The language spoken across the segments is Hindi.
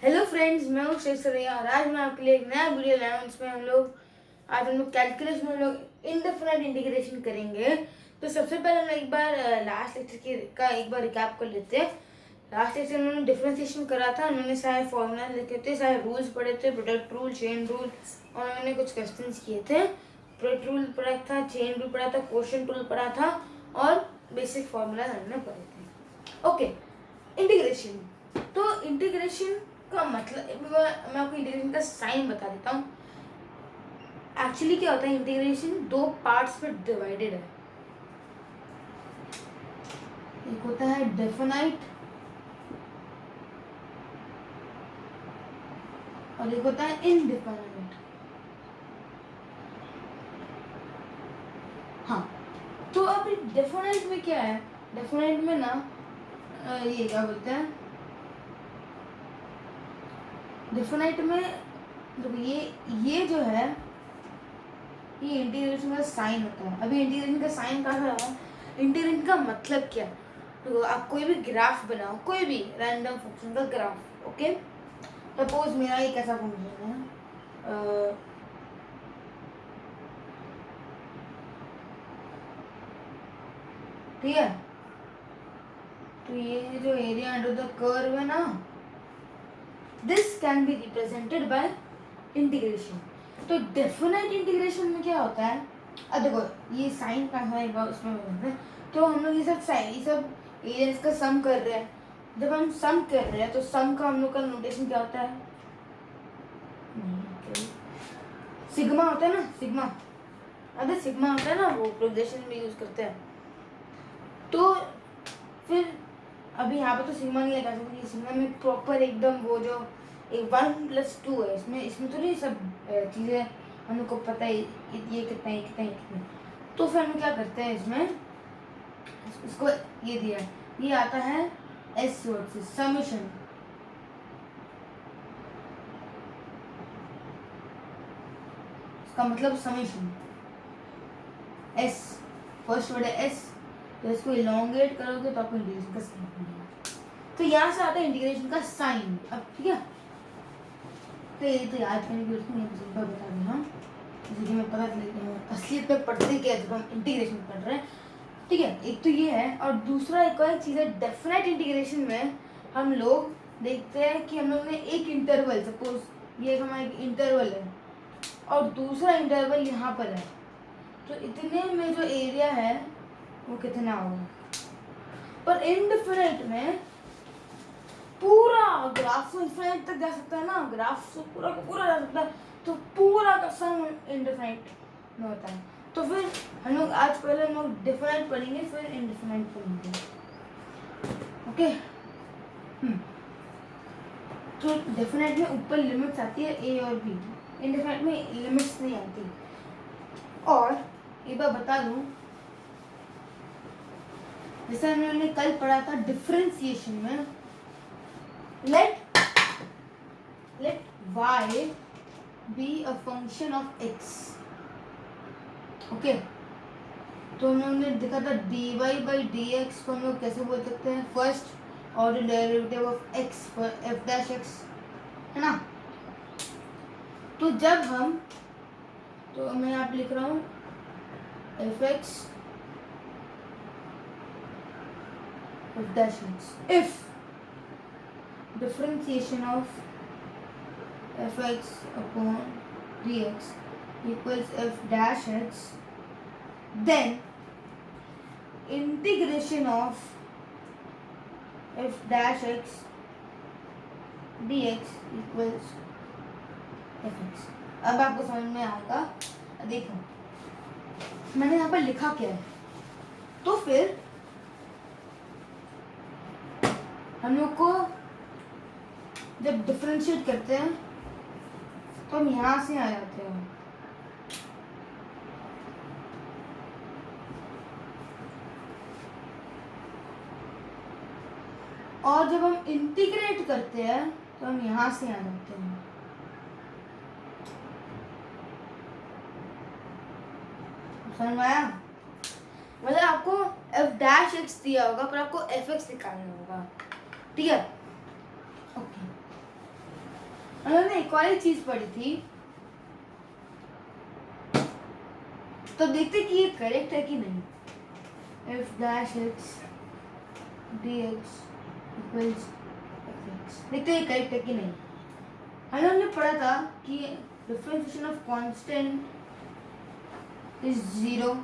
हेलो फ्रेंड्स, मैं हूँ श्रेया और आज मैं आपके लिए एक नया वीडियो लाया हूँ। इसमें हम लोग कैलकुलस में हम लोग इंडेफिनाइट इंटीग्रेशन करेंगे। तो सबसे पहले हम एक बार लास्ट लेक्चर का एक बार रिकैप कर लेते हैं। लास्ट लेक्चर में उन्होंने डिफरेंशिएशन करा था, उन्होंने सारे फॉर्मूला लिखे थे, सारे रूल्स पढ़े थे, प्रोडक्ट रूल, चेन रूल, और उन्होंने कुछ क्वेश्चन किए थे। प्रोडक्ट रूल पढ़ा था, चेन रूल पढ़ा था, क्वोशिएंट रूल पढ़ा था और बेसिक फॉर्मूला हमने पढ़े थे। Okay, integration. तो इंटीग्रेशन का मतलब मैं आपको इंटीग्रेशन का साइन बता देता हूँ। एक्चुअली क्या होता है, इंटीग्रेशन दो पार्ट्स में डिवाइडेड है। एक होता है डेफिनाइट और एक होता है इनडेफिनाइट। हाँ, तो अब डेफिनाइट में क्या है, डेफिनाइट में ना ये क्या बोलते हैं, डेफिनाइट में देखो ये जो है ये इंटीग्रेशन का साइन होता है। अभी इंटीग्रेशन का साइन कहाँ है, इंटीग्रेशन का मतलब क्या है। तो आप कोई भी ग्राफ बनाओ, कोई भी रैंडम फंक्शन का ग्राफ। ओके, सपोज मेरा एक ऐसा फंक्शन है, ठीक है। तो ये जो एरिया अंडर द कर्व है ना, this can be represented by integration. तो डेफिनेट इंटीग्रेशन में क्या होता है, अब देखो ये साइन का है एक बार उसमें बोलते हैं। तो हम लोग ये सब एरियाज का सम कर रहे हैं। जब हम सम कर रहे हैं तो सम का हम लोग का नोटेशन क्या होता है, सिग्मा होता है ना, सिग्मा। अगर सिग्मा होता है ना, वो प्रोजेक्शन में यूज करते हैं। तो फिर अभी यहाँ पे तो सिग्मा नहीं लगा सकते, सिग्मा में प्रॉपर एकदम वो जो 1+2 है, इसमें तो नहीं सब चीज़ें हम लोग को पता है, ये कितना है, ये कितना है, ये कितना है। तो फिर हम क्या करते हैं, इसमें इसको ये दिया, ये आता है एस वर्ड से, समेशन। इसका मतलब समेशन, एस फर्स्ट वर्ड है एस, तो इसको इलोंगेट करोगे तो आपको इंटीग्रेशन का साइन मिलेगा। तो यहाँ से आता है इंटीग्रेशन का साइन। अब ठीक है, तो ये तो याद करने की जरूरत नहीं है, सिंपल बता दें हम, जैसे कि मैं पता चलता हूँ असलियत में पढ़ते क्या जब हम इंटीग्रेशन पढ़ रहे हैं। ठीक है, एक तो ये है, और दूसरा एक और चीज़ है, डेफिनेट इंटीग्रेशन में हम लोग देखते हैं कि हम लोग ने एक इंटरवल, सपोज ये हमारा एक इंटरवल है और दूसरा इंटरवल यहाँ पर है, तो इतने में जो एरिया है वो कितना होगा। पर इनडेफिनेट में पूरा ग्राफ तो इनफिनिट तक जा सकता है ना, ग्राफ तो पूरा का पूरा जा सकता है, तो पूरा का सम इंडेफिनाइट में होता है। तो फिर हम लोग आज पहले हम लोग डिफिनाइट पढ़ेंगे, फिर इंडेफिनाइट पढ़ेंगे। ओके, तो डेफिनाइट में ऊपर लिमिट्स आती है ए और बी, इंडेफिनाइट में लिमिट्स नहीं आती। और एक बार बता दूं, जैसे हमने कल पढ़ा था डिफरेंशिएशन में, let y be a function of x। Okay, तो हमने देखा था dy by dx को हम लोग कैसे बोल सकते हैं, first order derivative of x for f dash x, है ना। तो जब हम, तो मैं यहाँ पे लिख रहा हूँ fx f dash x, if differentiation of fx upon dx equals f dash x, then integration of f dash x dx equals fx। अब आपको समझ में आएगा। देखो मैंने यहाँ पर लिखा क्या है, तो फिर हम लोग को जब डिफरेंशिएट करते हैं तो हम यहाँ से आ जाते हैं, और जब हम इंटीग्रेट करते हैं तो हम यहाँ से आ जाते हैं। समझ में आया, मतलब आपको f डैश x दिया होगा पर आपको fx निकालना होगा। ठीक है, ओके। हमने एक और एक चीज पढ़ी थी, तो देखते कि ये करेक्ट है कि नहीं। f dash x dx equals fx, देखते ये करेक्ट है कि नहीं। हमने पढ़ा था कि डिफरेंशिएशन ऑफ कांस्टेंट इज 0,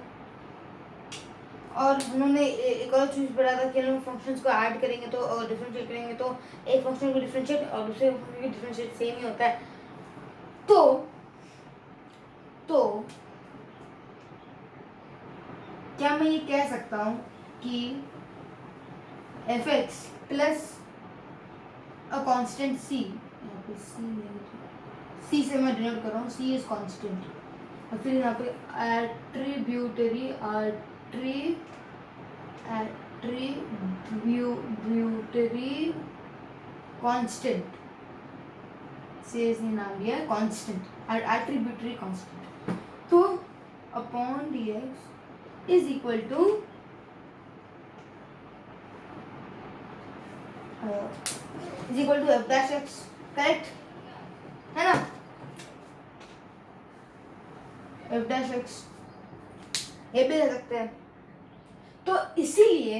और उन्होंने एक और चीज़ पढ़ा था कि हम फंक्शंस को ऐड करेंगे तो और डिफरेंशिएट करेंगे तो एक फंक्शन को डिफरेंशिएट और दूसरे फंक्शन को डिफरेंशिएट सेम ही होता है। तो क्या मैं ये कह सकता हूँ कि fx plus a constant c, यहाँ पे c से मैं डिनोट कर रहा हूँ, c इज कांस्टेंट, और फिर यहाँ पे एट्रीब्यूटरी कांस्टेंट, से इसने नाम दिया है कांस्टेंट, एट्रीब्यूटरी कांस्टेंट। तो upon dx is equal to f dash x, correct है ना। f dash x ये भी ले सकते हैं। तो इसीलिए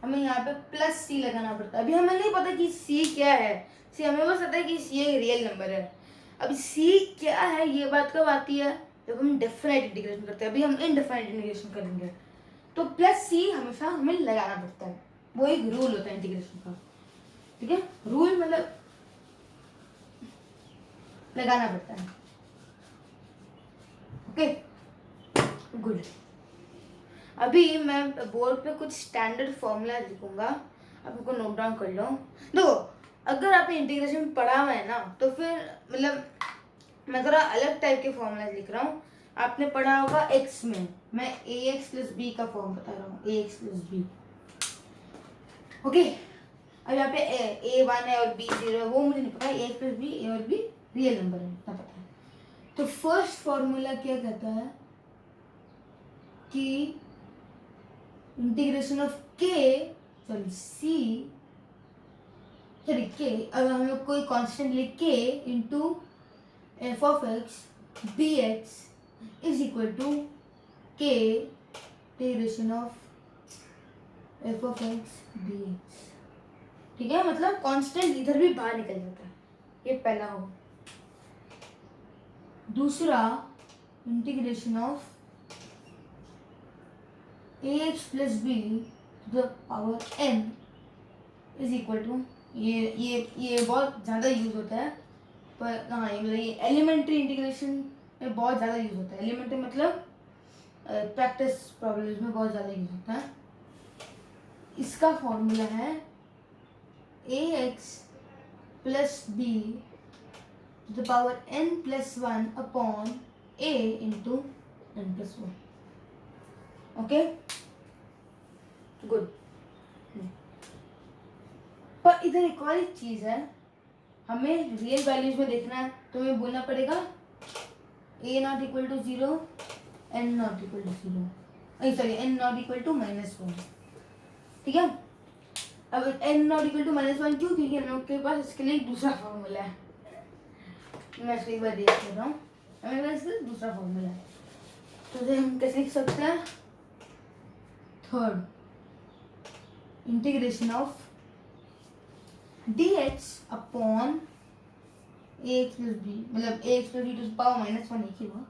हमें यहाँ पे प्लस c लगाना पड़ता है। अभी हमें नहीं पता कि c क्या है, c हमें बस पता है कि c एक रियल नंबर है। अब c क्या है ये बात कब आती है, जब हम डेफिनेट इंटीग्रेशन करते हैं। अभी हम इनडेफिनेट इंटीग्रेशन करेंगे, तो प्लस c हमेशा हमें लगाना पड़ता है, वो एक रूल होता है इंटीग्रेशन का, ठीक है। रूल मतलब लगाना पड़ता है, ओके गुड। अभी मैं बोर्ड पे कुछ स्टैंडर्ड फॉर्मूला लिखूंगा, आप उनको नोट डाउन कर लो। देखो अगर आपने इंटीग्रेशन पढ़ा हुआ है ना, तो फिर मतलब मैं थोड़ा अलग टाइप के फॉर्मूला लिख रहा हूँ। आपने पढ़ा होगा x में, मैं ax प्लस बी का फॉर्म बता रहा हूँ, ax प्लस बी, ओके। अब यहाँ पे a1 है और b0 है, वो मुझे नहीं पता, ax प्लस बी, a और b रियल नंबर है, इतना पता है। तो फर्स्ट फॉर्मूला क्या कहता है कि इंटीग्रेशन ऑफ k अगर हम लोग कोई कांस्टेंट ले k into F of X D X is equal to k integration of F of X D X, ठीक है। मतलब कांस्टेंट इधर भी बाहर निकल जाता है, ये पहला हो। दूसरा integration of ax plus B to the power n is equal to, ये बहुत ज़्यादा यूज होता है, पर हाँ ये एलिमेंट्री इंटीग्रेशन में बहुत ज़्यादा यूज होता है। एलिमेंट्री मतलब प्रैक्टिस प्रॉब्लम्स में बहुत ज़्यादा यूज होता है। इसका फॉर्मूला है ax plus B to the power n plus 1 upon a into n plus 1, okay good. पर इधर एक और चीज है, हमें रियल वैल्यूज में देखना है, तो हमें बोलना पड़ेगा a not equal to 0, n not equal to 0, sorry n not equal to -1, ठीक है। अब n नॉट इक्वल टू -1 क्यों, क्योंकि हम लोग के पास इसके लिए दूसरा फॉर्मूला है। मैं इसको एक बार देख लेता हूँ, हमें पास इसका दूसरा फॉर्मूला है, तो हम कैसे लिख सकते हैं। Third integration of dx upon ax plus B, मतलब ax plus B to the power -1 एक ही हुआ,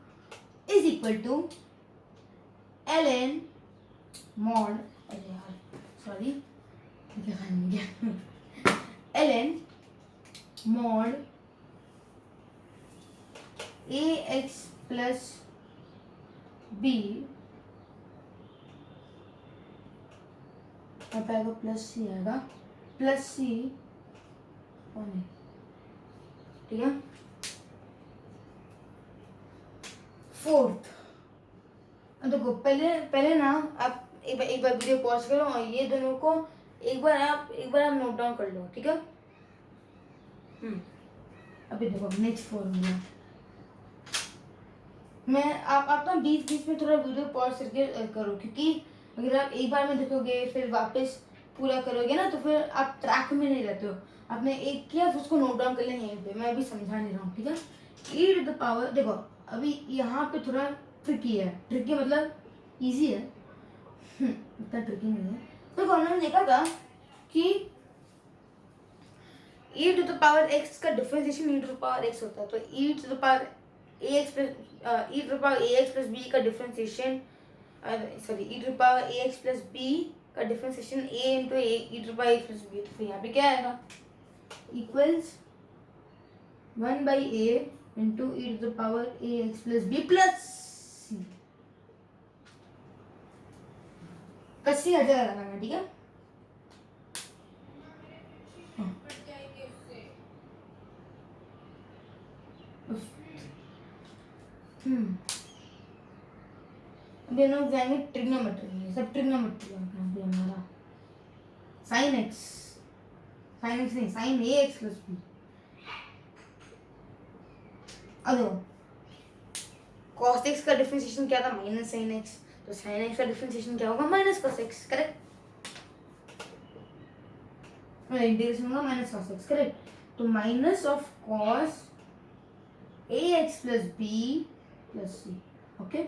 is equal to ln mod, अरे यार sorry ln mod ax plus B, यहाँ पे आएगा प्लस सी, आएगा प्लस सी, ठीक है। फोर्थ देखो, पहले ना आप एक बार वीडियो पॉज करो और ये दोनों को एक बार आप नोट डाउन कर लो, ठीक है। अभी देखो नेक्स्ट फॉर्मूला, मैं आप ना बीच में थोड़ा वीडियो पॉज करके करो, क्योंकि अगर आप एक बार में देखोगे फिर वापस पूरा करोगे ना तो फिर आप ट्रैक में नहीं रहते हो। आपने एक किया फिर उसको नोट डाउन कर लें यहीं पे, मैं अभी समझा नहीं रहा हूँ, ठीक है। ई टू द पावर, देखो अभी यहाँ पे थोड़ा ट्रिकी है, ट्रिकी मतलब इजी है, इतना ट्रिकी नहीं है। तो उन्होंने देखा था कि e to the power x का differentiation e to the power x होता है, तो e to the power ax plus e to the power ax plus b का differentiation, sorry e to the power ax plus b का differentiation a into e to the power a plus b, तो फिर यहाँ पे क्या आएगा, equals 1 by a into e to the power ax plus b plus c, plus c हर जगह लगाना, ठीक है। अभी हम लोग जाएंगे ट्रिग्नोमेट्री में, सब ट्रिग्नोमेट्री है हमारा, साइन एक्स, साइन एक्स नहीं, sine A X plus B. अब कॉस एक्स का डिफरेंशिएशन क्या था, माइनस साइन एक्स, तो साइन एक्स का डिफरेंशिएशन क्या होगा, minus cos X, correct. Integration होगा माइनस कॉस एक्स, करेक्ट। तो minus of cos A X plus B plus C, okay.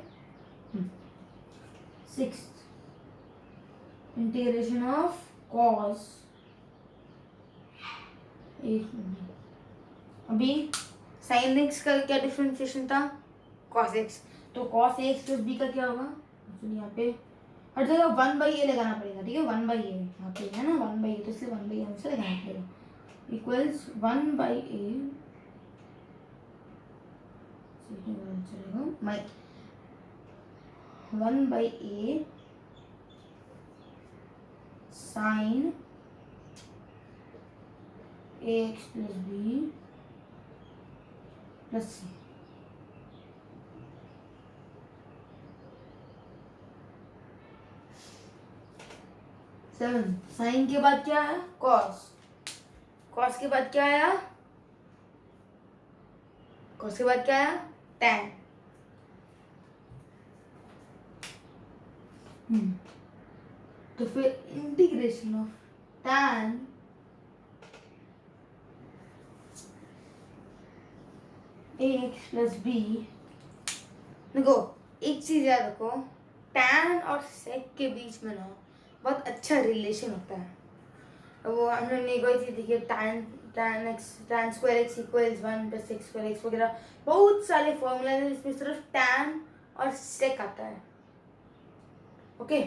Sixth, integration of cos, अभी साइन एक्स का क्या डिफरेंशिएशन था, कॉस एक्स, तो cos A X plus B का क्या होगा, यहाँ पे हर जगह 1 बाई ए लगाना पड़ेगा, ठीक है। 1 बाई ए यहाँ पे है ना, 1 बाई ए, तो इसलिए 1 बाई ए हमसे लगाना पड़ेगा, इक्वल्स 1 बाई ए, चलेगा 1 by A sine A X plus B plus C, seven, sine के बाद क्या है, कॉस, कॉस के बाद क्या आया, कॉस के बाद क्या आया, टैन, तो फिर integration of tan A X plus B, देखो एक चीज याद रखो, टैन और सेक के बीच में ना बहुत अच्छा रिलेशन होता है, वो हमने एक चीज देखी है, tan tan X, tan square X equals 1 plus sec square X वगैरह, बहुत सारे फॉर्मूला हैं जिसमें सिर्फ टैन और सेक आता है, okay.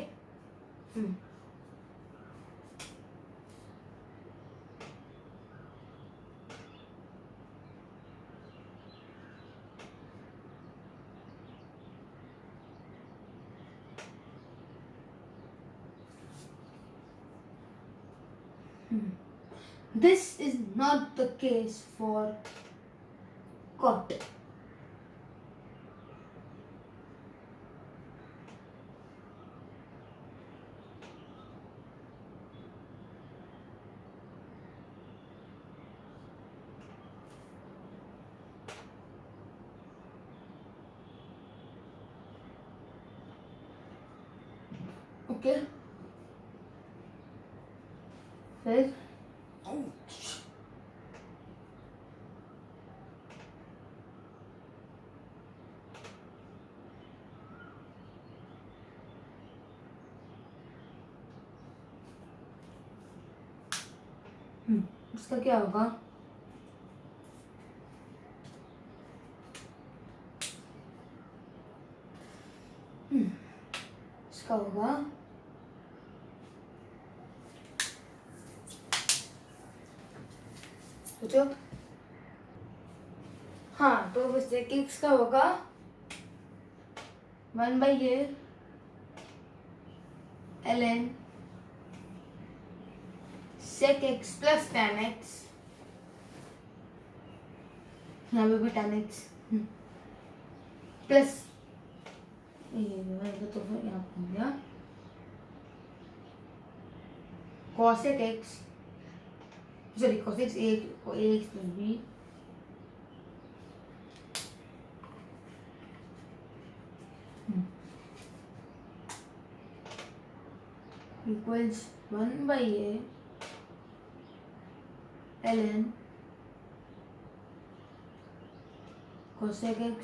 This is not the case for cot. Okay. फिर इसका क्या होगा, इसका होगा सोचो, हाँ तो बस x का होगा 1 by A ln sec x plus tan x, यहाँ पे भी tan x प्लस तो फिर यहाँ हो गया cosec x, sorry cosec a x plus b equals 1/a ln cosec x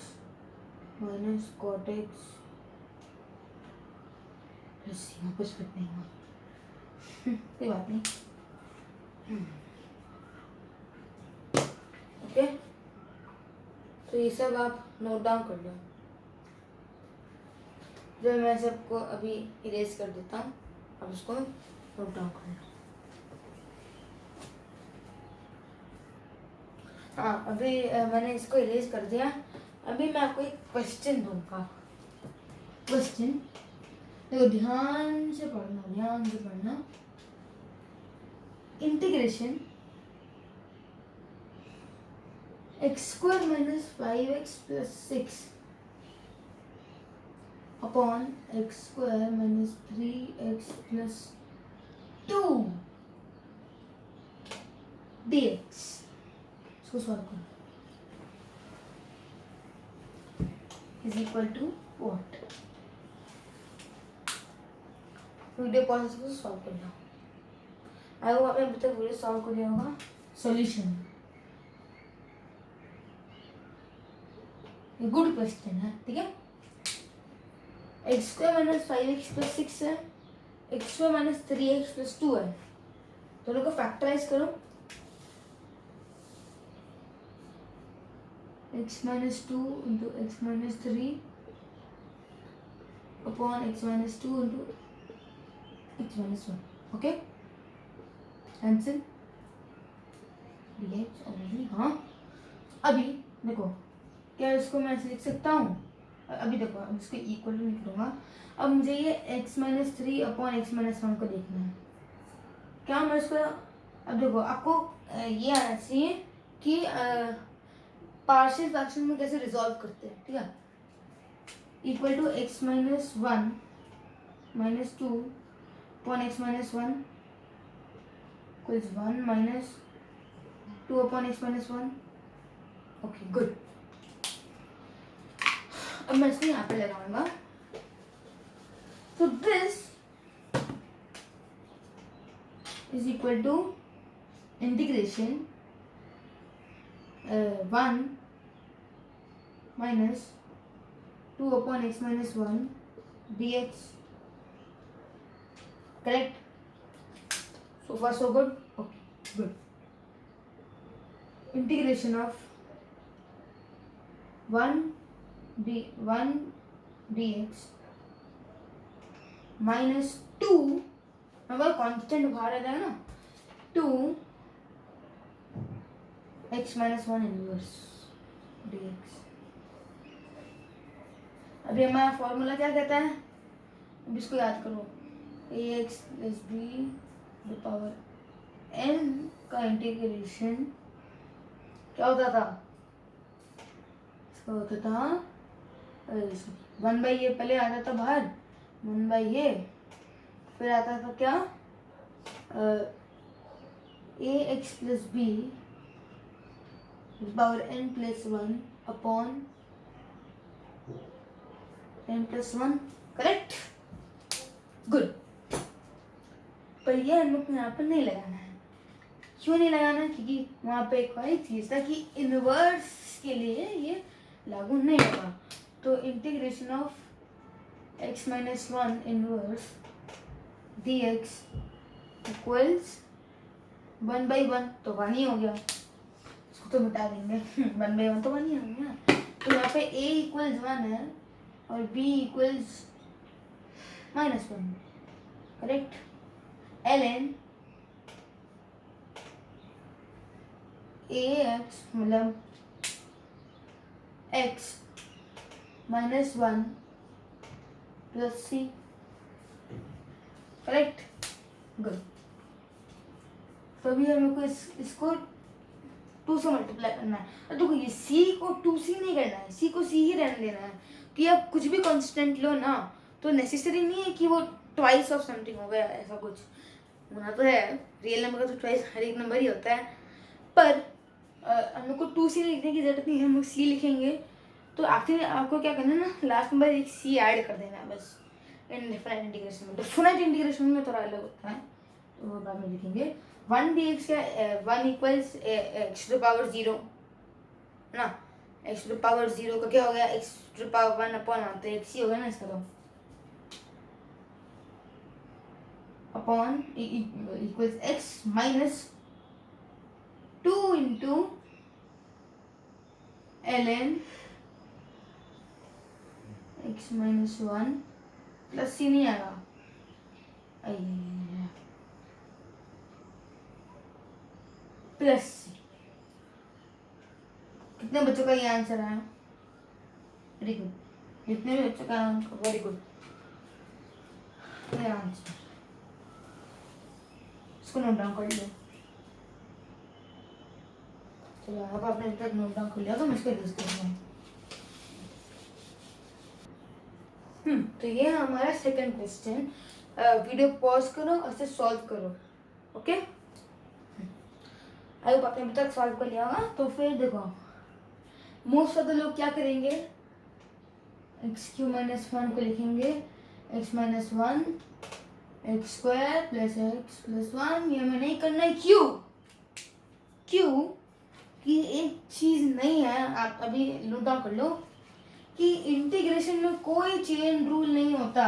minus cot x plus वापस फिट नहीं हुआ, कोई बात नहीं। ओके, तो ये सब आप नोट डाउन कर लो। जो मैं सबको अभी इरेज कर देता हूँ, अब उसको नोट डाउन कर लो। हाँ, अभी मैंने इसको इरेज कर दिया। अभी मैं आपको एक क्वेश्चन दूंगा। क्वेश्चन देखो, ध्यान से पढ़ना। Integration x² - 5x + 6 upon x² - 3x + 2 dx। इसको सॉल्व करो। Is equal to what? Video pause को सॉल्व करना। आई होप आपने अभी तक वीडियो सॉल्व कर लिया होगा। सॉल्यूशन, ये गुड क्वेश्चन है, ठीक है। x² - 5x + 6 है, x² - 3x + 2 है। दोनों को फैक्टराइज करो। x - 2 × x - 3 upon x - 2 × x - 1। Okay, answer dx already. हाँ, अभी देखो, क्या इसको मैं ऐसे लिख सकता हूँ? अभी देखो, अब इसको इक्वल टू निकलूंगा। अब मुझे ये x - 3 अपॉन x - 1 को देखना है। क्या मैं इसको, अब देखो आपको ये आना चाहिए कि पार्शियल फ्रैक्शन में कैसे रिजॉल्व करते हैं, ठीक है। Equal to x - 1 - 2 upon x - 1 equals 1 - 2 upon x - 1। Okay, good. अब मैं इसको यहाँ पे लगाऊंगा। तो this is equal to integration 1 - 2 upon x - 1 dx। Correct? So far so good. Okay, good. Integration of 1 dx minus 2, अगर कांस्टेंट बाहर आ जाएगा ना, 2 x - 1 इनवर्स dx। अभी हमारा फॉर्मूला क्या कहता है? अब इसको याद करो। ax + b n का इंटीग्रेशन क्या होता था? इसका होता था 1/a, पहले आता था बाहर 1/a, फिर आता था क्या, ax + b n + 1 upon n + 1। Correct, good. पर ये हम लोग यहाँ पर नहीं लगाना है। क्यों नहीं लगाना? क्योंकि वहाँ पे एक और चीज था कि इनवर्स के लिए ये लागू नहीं होगा। तो integration of x - 1 inverse dx equals 1/1, तो 1 ही हो गया। इसको तो मिटा देंगे। 1/1 तो 1 ही हो गया। तो यहाँ पे a इक्वल्स 1 है और b equals -1। Correct? ln ax मतलब x - 1 + c। Correct, good. तो अभी हम लोग को इसको 2 से मल्टीप्लाई करना है। और देखो, ये c को 2c नहीं करना है, c को c ही रहने देना है। कि आप कुछ भी कांस्टेंट लो ना, तो नेसेसरी नहीं है कि वो ट्वाइस ऑफ समथिंग हो गया, ऐसा कुछ होना तो है। रियल नंबर का तो ट्वाइस हर एक नंबर ही होता है। पर हम लोग को 2c लिखने की जरूरत नहीं है, हम लोग c लिखेंगे। तो आखिर आपको क्या करना है ना, लास्ट नंबर एक c ऐड कर देना है बस। इनडेफिनाइट इंटीग्रेशन में। डेफिनाइट इंटीग्रेशन में थोड़ा अलग होता है, तो वो बाद में लिखेंगे। 1 dx का 1 इक्वल्स एक्स टू पावर 0 ना, एक्स टू पावर 0 का क्या हो गया, एक्स टू पावर 1 अपॉन तो एक्स ही हो गया ना इसका, तो upon equals x minus 2 into ln x minus 1 plus c नहीं आएगा, प्लस सी। कितने बच्चों का ये आंसर आया, वेरी गुड, जितने भी बच्चों का वेरी गुड आंसर, इसको नोट डाउन कर लो। चलो अब आपने अभी तक नोट डाउन कर लिया तो मैं इसको यूज करूँगा। तो ये है हमारा सेकंड क्वेश्चन। वीडियो पॉज करो और इसे सॉल्व करो, ओके। आई होप आपने अभी तक सॉल्व कर लिया होगा। तो फिर देखो, मोस्ट ऑफ द लोग क्या करेंगे, एक्स क्यू माइनस 1 को लिखेंगे x minus 1 x square plus x plus 1। ये हमें नहीं करना है, क्यों, क्यों कि एक चीज नहीं है, आप अभी नोट डाउन कर लो कि इंटीग्रेशन में कोई चेन रूल नहीं होता।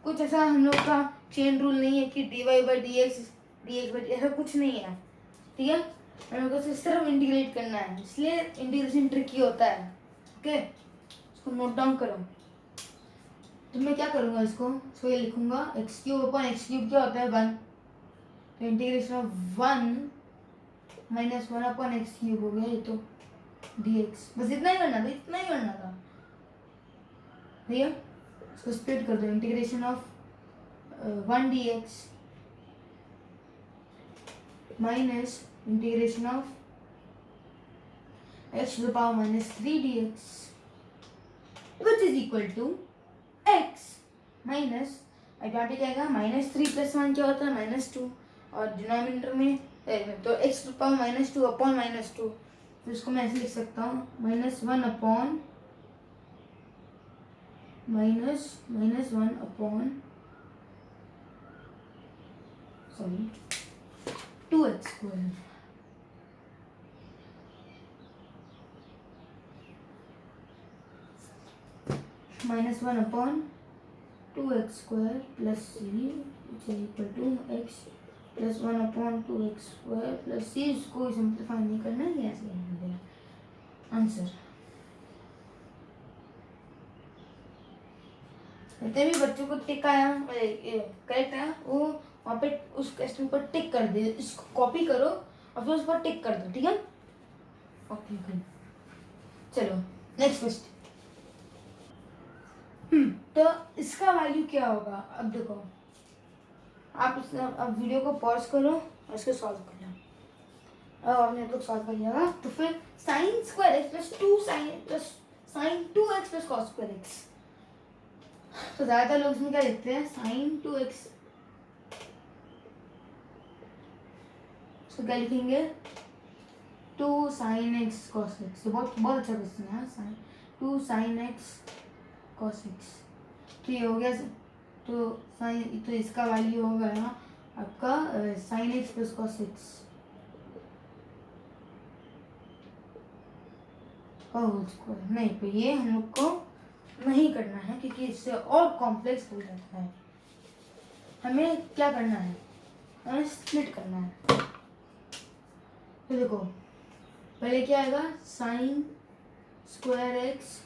कुछ ऐसा हम लोग का चेन रूल नहीं है कि dy by d x by ऐसा कुछ नहीं है, ठीक है। हम लोग को सिर्फ इंटीग्रेट करना है, इसलिए इंटीग्रेशन ट्रिकी होता है, ओके। इसको नोट डाउन करो। तो मैं क्या करूँगा, इसको ये लिखूंगा x cube upon x cube क्या होता है 1, तो integration of 1 minus 1 upon x cube हो गया ये तो dx। बस इतना ही करना था, इतना ही करना था भैया। इसको स्प्लिट कर दो, integration of 1 dx minus integration of x to the power minus 3 dx which is equal to x minus, अब यहाँ पे क्या आएगा -3 + 1 क्या होता है -2, और डिनोमिनेटर में तो x to the power -2 upon -2, तो इसको मैं ऐसे लिख सकता हूँ -1 upon -1 upon sorry 2x square -1 upon 2x square plus c which is equal to x plus 1 upon 2x square plus c। इसको सिंप्लीफाई नहीं करना है, ये ऐसे लिख देना आंसर। जितने भी बच्चों को टिक आया करेक्ट आया वो वहाँ पे उस क्वेश्चन पर टिक कर दे, इसको कॉपी करो और फिर उस पर टिक कर दो, ठीक है। ओके गुड, चलो नेक्स्ट क्वेश्चन। तो इसका वैल्यू क्या होगा, अब देखो आप अब वीडियो को पॉज करो और इसको सॉल्व कर लो। अब आपने तो सॉल्व कर लिया, तो फिर sine square X plus 2 sine 2x plus cos square X. तो ज़्यादातर लोग इसमें क्या लिखते हैं साइन 2x, इसको क्या लिखेंगे 2 sin x cos x। तो बहुत बहुत अच्छा क्वेश्चन है, sign 2 sin x cos x। तो ये हो गया, तो साइन, तो इसका वैल्यू होगा यहाँ आपका sin x plus cos x का होल स्क्वायर। नहीं, तो ये हम लोग को नहीं करना है क्योंकि इससे और कॉम्प्लेक्स हो जाता है। हमें क्या करना है, हमें स्प्लिट करना है। तो देखो पहले क्या आएगा sign square x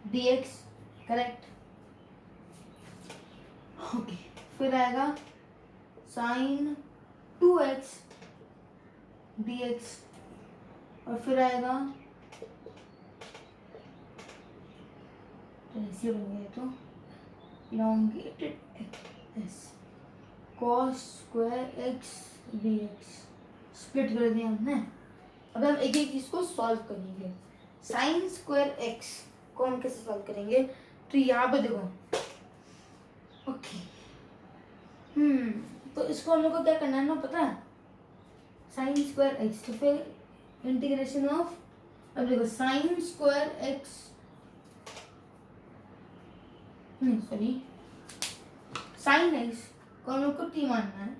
D x, correct, okay. फिर आएगा साइन 2x dx, और फिर आएगा ऐसे बन गया तो elongated x cos square x dx split कर दिया हमने। अब हम एक एक चीज को सॉल्व करेंगे। साइन स्क्वायर x को हम कैसे सॉल्व करेंगे, तो यहाँ पे देखो, ओके तो इसको हम लोग को क्या करना है ना पता है, साइन स्क्वायर x, तो फिर इंटीग्रेशन ऑफ, अब देखो sine square x, sorry sine x को हम लोग को टी मानना है,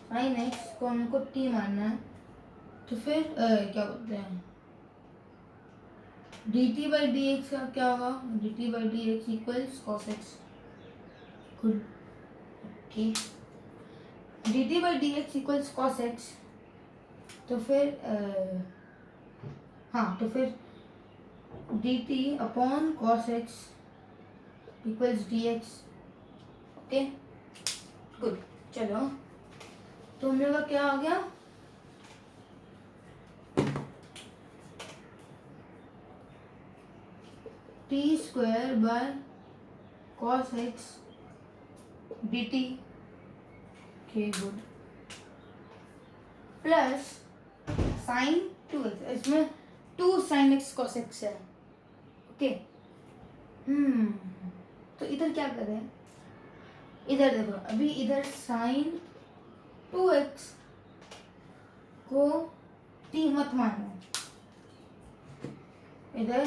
साइन एक्स को हम लोग को टी मानना है, तो फिर क्या बोलते हैं dt बाई डी एक्स का क्या होगा, dt by d x equals cos x, good, okay, dt by d x equals cos X, तो फिर हाँ तो फिर dt upon cos x equals D x, okay good. चलो तो हम लोग का क्या आ गया, T square by cos x D T, okay good, plus sign 2x, इसमें 2 साइन एक्स कॉस एक्स है, ओके। तो इधर क्या करें, इधर देखो अभी इधर साइन 2x को t मत मानो, इधर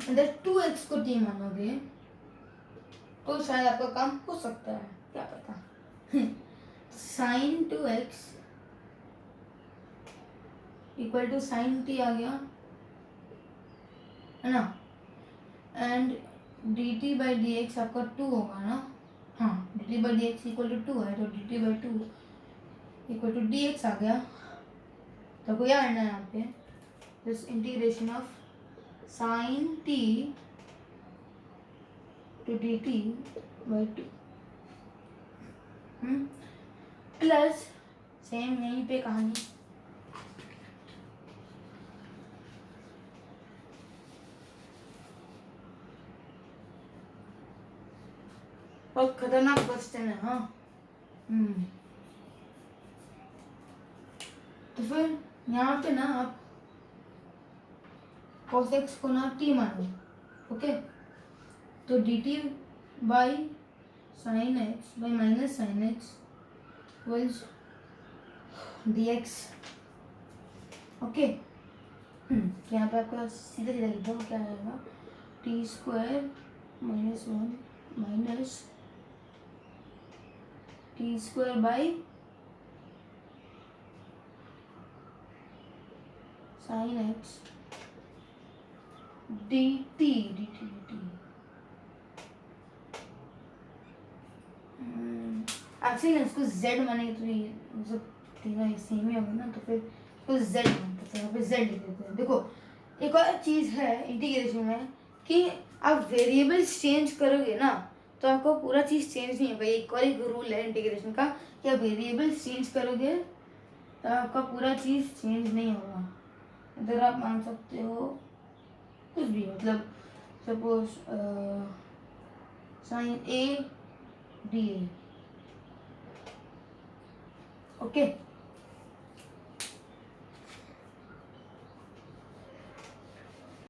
इधर 2x को t मानोगे तो शायद आपका काम हो सकता है, क्या पता। Sine 2x equal to sine t आ गया है ना, and dt by d x आपका 2 होगा ना, हाँ dt by d x equal to 2 है, तो dt by 2 equal to d x आ गया। तो क्या करना है यहाँ पे, this integration of sine t to dt by 2 plus same यहीं पे कहानी, बहुत खतरनाक क्वेश्चन है, हाँ। तो फिर यहाँ पे ना आप cos x को ना t मानो, ओके, तो dt by sine x by minus sine x equals dx, okay. यहाँ पे आपका सीधा सीधा लिख दो, क्या आएगा, T square minus 1 minus T square by sine x D T, actually इसको z मानेंगे तो ये मतलब तीनों सेम ही होगा ना, तो फिर इसको z मानते हैं, यहाँ पे z लिख देते हैं। देखो एक और चीज़ है इंटीग्रेशन में कि आप वेरिएबल्स चेंज करोगे ना तो आपको पूरा चीज़ चेंज नहीं होगा। एक और एक रूल है इंटीग्रेशन का कि आप वेरिएबल्स चेंज करोगे तो आपका पूरा चीज़ चेंज नहीं होगा। इधर आप मान सकते हो कुछ भी, मतलब suppose sine A D A, okay.